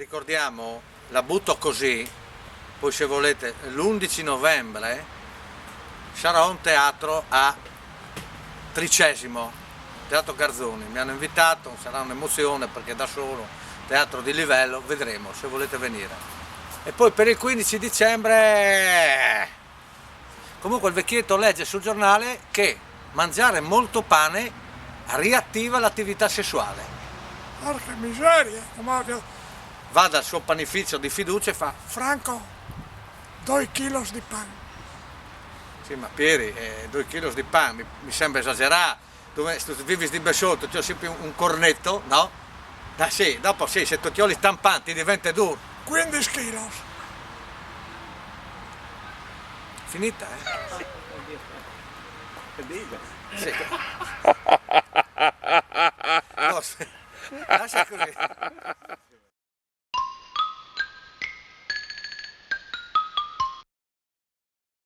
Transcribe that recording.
ricordiamo, la butto così, poi se volete, l'11 novembre sarà un teatro a Tricesimo, Teatro Garzoni, mi hanno invitato, sarà un'emozione perché da solo, teatro di livello, vedremo se volete venire. E poi per il 15 dicembre, comunque il vecchietto legge sul giornale che mangiare molto pane riattiva l'attività sessuale. Porca miseria! Va dal suo panificio di fiducia e fa: Franco, 2 chilos di pan. sì, ma Pieri, 2 kg di pane mi sembra esagerato. Tu vivi di besotto, c'è sempre un cornetto, no? Sì, dopo sì, se tu ti oli stampanti diventa duro. 15 chilos. Finita, Sì. No, lascia così.